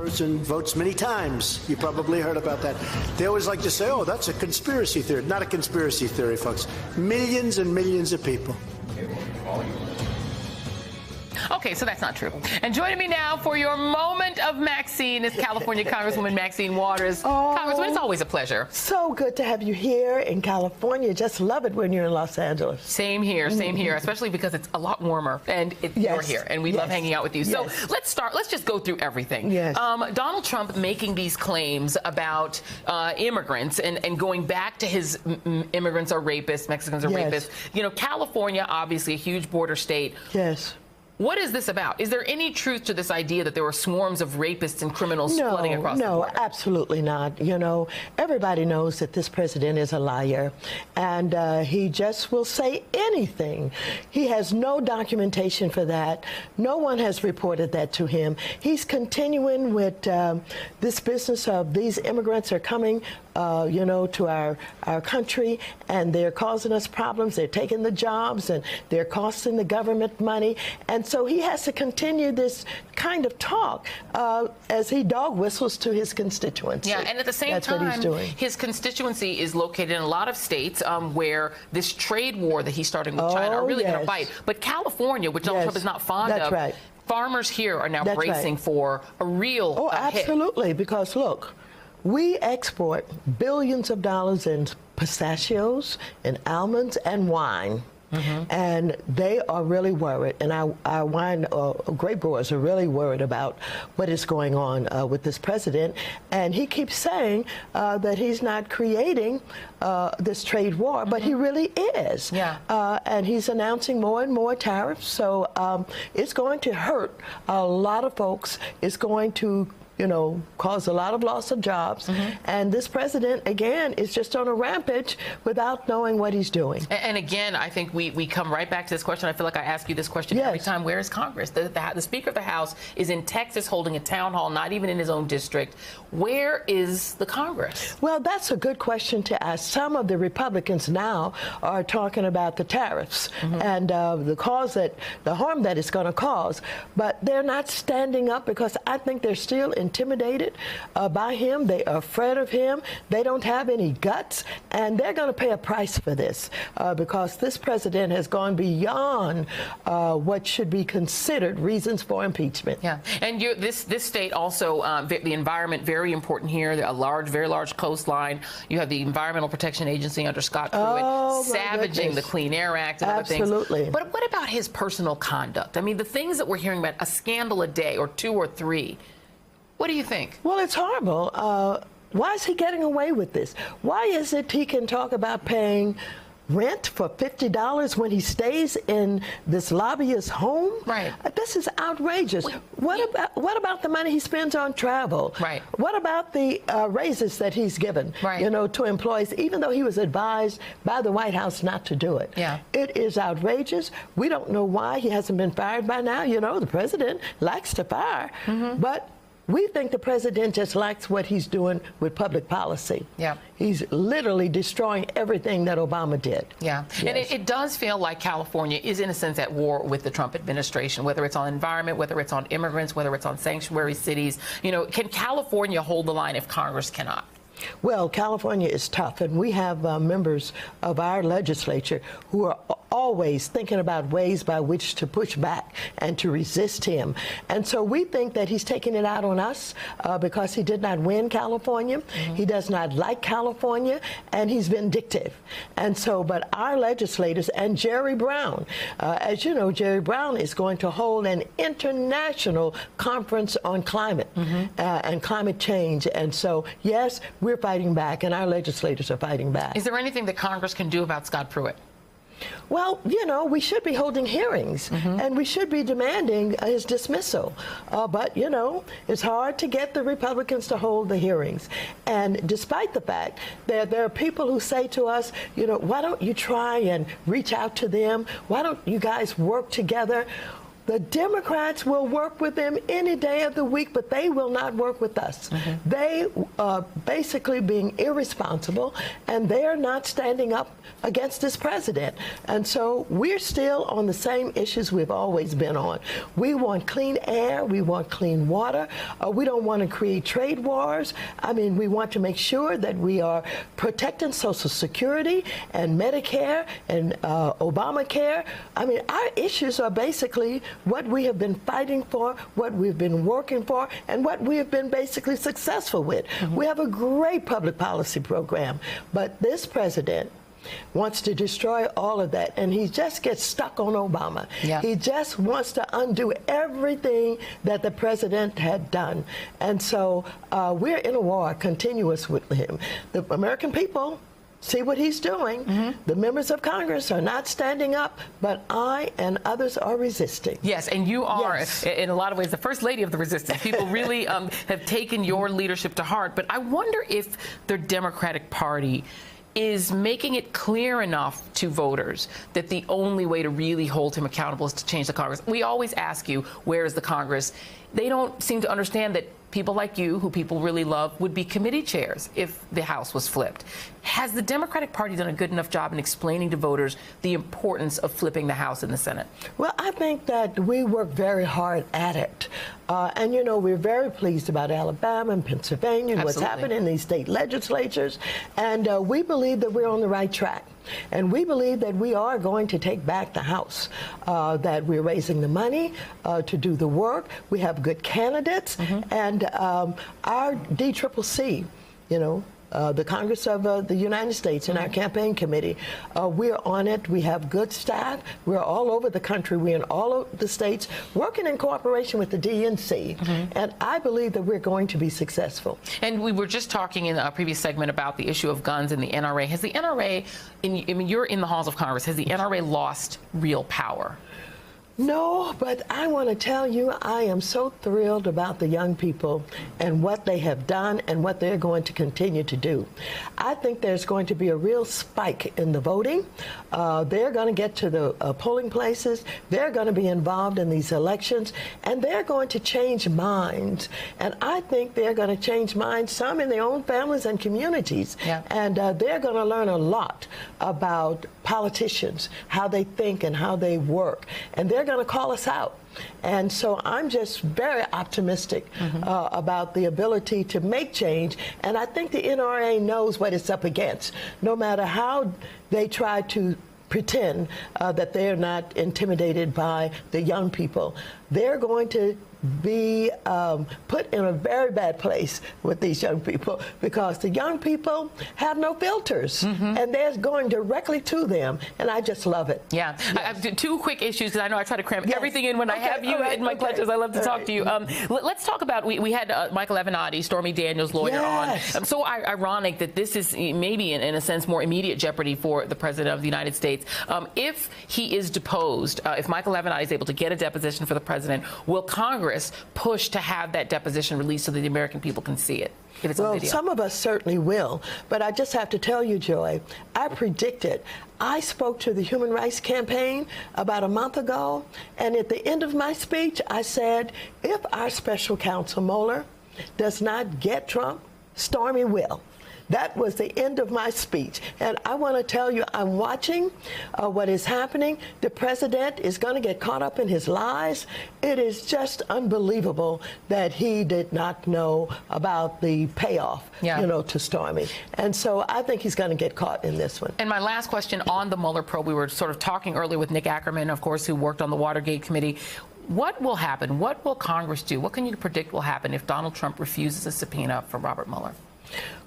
person votes many times. You probably heard about that. They always like to say, oh, that's a conspiracy theory. Not a conspiracy theory, folks. Millions and millions of people. Okay, so that's not true. And joining me now for your moment of Maxine is California Congresswoman Maxine Waters. Congresswoman, it's always a pleasure. So good to have you here in California. Just love it when you're in Los Angeles. Same here, especially because it's a lot warmer and you're here and we love hanging out with you. So let's start. Let's just go through everything. Donald Trump making these claims about immigrants and going back to his immigrants are rapists, Mexicans are rapists. You know, California, obviously a huge border state. What is this about? Is there any truth to this idea that there were swarms of rapists and criminals flooding across the border? No, absolutely not. You know, everybody knows that this president is a liar, and he just will say anything. He has no documentation for that. No one has reported that to him. He's continuing with this business of these immigrants are coming you know, to our country, and they're causing us problems. They're taking the jobs, and they're costing the government money. And so he has to continue this kind of talk as he dog whistles to his constituency. Yeah, and at the same time, his constituency is located in a lot of states where this trade war that he's starting with China are really going to bite. But California, which Donald Trump is not fond of, farmers here are now bracing for a real absolutely, because look, we export billions of dollars in pistachios and almonds and wine. And they are really worried, and our wine grape growers are really worried about what is going on with this president. And he keeps saying that he's not creating this trade war, but he really is. And he's announcing more and more tariffs. So it's going to hurt a lot of folks. It's going to, you know, cause a lot of loss of jobs. And this president, again, is just on a rampage without knowing what he's doing. And again, I think we come right back to this question. I feel like I ask you this question every time. Where is Congress? The Speaker of the House is in Texas holding a town hall, not even in his own district. Where is the Congress? Well, that's a good question to ask. Some of the Republicans now are talking about the tariffs and the harm that it's going to cause. But they're not standing up because I think they're still intimidated by him. They are afraid of him. They don't have any guts, and they're going to pay a price for this because this president has gone beyond what should be considered reasons for impeachment. And this state also, the environment, very important here. A very large coastline. You have the Environmental Protection Agency under Scott Pruitt savaging the Clean Air Act and other things. But what about his personal conduct? I mean, the things that we're hearing about, a scandal a day or two or three. What do you think? Well, it's horrible. Why is he getting away with this? Why is it he can talk about paying rent for $50 when he stays in this lobbyist's home? This is outrageous. What about the money he spends on travel? What about the raises that he's given, you know, to employees, even though he was advised by the White House not to do it? It is outrageous. We don't know why he hasn't been fired by now. You know, the president likes to fire, but we think the president just likes what he's doing with public policy. He's literally destroying everything that Obama did. And it does feel like California is, in a sense, at war with the Trump administration, whether it's on environment, whether it's on immigrants, whether it's on sanctuary cities. You know, can California hold the line if Congress cannot? Well, California is tough, and we have members of our legislature who are always thinking about ways by which to push back and to resist him. And so we think that he's taking it out on us because he did not win California. He does not like California, and he's vindictive. And so, but our legislators and Jerry Brown, as you know, Jerry Brown is going to hold an international conference on climate and climate change. And so, yes, we're fighting back, and our legislators are fighting back. Is there anything that Congress can do about Scott Pruitt? Well, you know, we should be holding hearings, and we should be demanding his dismissal. But, you know, it's hard to get the Republicans to hold the hearings. And despite the fact that there are people who say to us, you know, why don't you try and reach out to them? Why don't you guys work together? The Democrats will work with them any day of the week, but they will not work with us. They are basically being irresponsible, and they're not standing up against this president. And so we're still on the same issues we've always been on. We want clean air. We want clean water. We don't want to create trade wars. I mean, we want to make sure that we are protecting Social Security and Medicare and Obamacare. I mean, our issues are basically what we have been fighting for, what we've been working for, and what we have been basically successful with. We have a great public policy program, but this president wants to destroy all of that, and he just gets stuck on Obama. He just wants to undo everything that the president had done. And so we're in a war continuous with him. The American people see what he's doing. The members of Congress are not standing up, but I and others are resisting. Yes, and you are, in a lot of ways, the first lady of the resistance. People really have taken your leadership to heart. But I wonder if the Democratic Party is making it clear enough to voters that the only way to really hold him accountable is to change the Congress. We always ask you, where is the Congress? They don't seem to understand that people like you, who people really love, would be committee chairs if the House was flipped. Has the Democratic Party done a good enough job in explaining to voters the importance of flipping the House and the Senate? Well, I think that we work very hard at it. And, you know, we're very pleased about Alabama and Pennsylvania and what's happening in these state legislatures. And we believe that we're on the right track. And we believe that we are going to take back the House, that we're raising the money to do the work. We have good candidates. And our DCCC, you know, the Congress of the United States and our campaign committee, we're on it. We have good staff. We're all over the country. We're in all of the states working in cooperation with the DNC. And I believe that we're going to be successful. And we were just talking in a previous segment about the issue of guns and the NRA. Has the NRA, I mean, you're in the halls of Congress, has the NRA lost real power? No, but I want to tell you, I am so thrilled about the young people and what they have done and what they're going to continue to do. I think there's going to be a real spike in the voting. They're going to get to the polling places. They're going to be involved in these elections, and they're going to change minds. And I think they're going to change minds, some in their own families and communities. And they're going to learn a lot about politicians, how they think and how they work. And they're going to call us out. And so I'm just very optimistic about the ability to make change. And I think the NRA knows what it's up against. No matter how they try to pretend that they're not intimidated by the young people, they're going to be put in a very bad place with these young people, because the young people have no filters and they're going directly to them, and I just love it. I have two quick issues, because I know I try to cram everything in when I have you in my clutches. I love to talk to you. Let's talk about, we had Michael Avenatti, Stormy Daniels' lawyer, on. So ironic that this is maybe in a sense more immediate jeopardy for the President of the United States. If he is deposed, if Michael Avenatti is able to get a deposition for the President, will Congress push to have that deposition released so that the American people can see it? If it's on video? Some of us certainly will, but I just have to tell you, Joy, I predicted. I spoke to the Human Rights Campaign about a month ago, and at the end of my speech, I said, if our special counsel Mueller does not get Trump, Stormy will. That was the end of my speech. And I want to tell you, I'm watching what is happening. The president is going to get caught up in his lies. It is just unbelievable that he did not know about the payoff, you know, to Stormy. And so I think he's going to get caught in this one. And my last question on the Mueller probe, we were sort of talking earlier with Nick Ackerman, of course, who worked on the Watergate committee. What will happen? What will Congress do? What can you predict will happen if Donald Trump refuses a subpoena for Robert Mueller?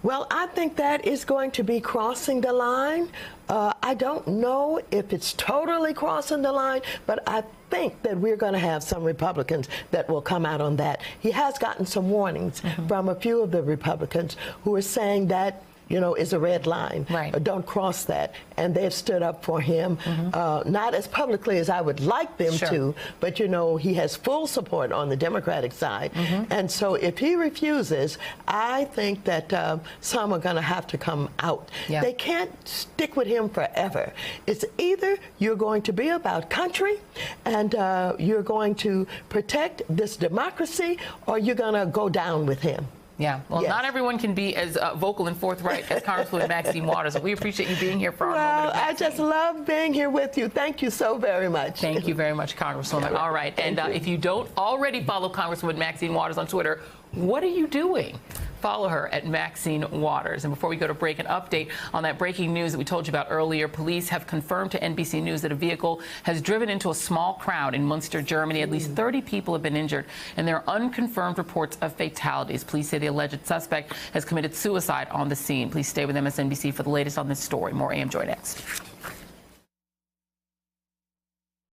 Well, I think that is going to be crossing the line. I don't know if it's totally crossing the line, but I think that we're going to have some Republicans that will come out on that. He has gotten some warnings from a few of the Republicans who are saying that is a red line. Right. Don't cross that. And they've stood up for him, not as publicly as I would like them to, but he has full support on the Democratic side. And so if he refuses, I think that some are going to have to come out. Yeah. They can't stick with him forever. It's either you're going to be about country and you're going to protect this democracy, or you're going to go down with him. Yeah, well, not everyone can be as vocal and forthright as Congresswoman Maxine Waters. So we appreciate you being here for our moment of Maxine. I just love being here with you. Thank you so very much. Thank you very much, Congresswoman. All right, and if you don't already follow Congresswoman Maxine Waters on Twitter, what are you doing? Follow her at Maxine Waters. And before we go to break, an update on that breaking news that we told you about earlier. Police have confirmed to NBC News that a vehicle has driven into a small crowd in Munster, Germany. At least 30 people have been injured, and there are unconfirmed reports of fatalities. Police say the alleged suspect has committed suicide on the scene. Please stay with MSNBC for the latest on this story. More AM Joy next.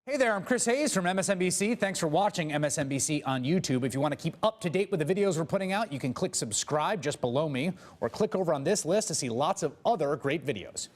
Hey there, I'm Chris Hayes from MSNBC. Thanks for watching MSNBC on YouTube. If you want to keep up to date with the videos we're putting out, you can click subscribe just below me, or click over on this list to see lots of other great videos.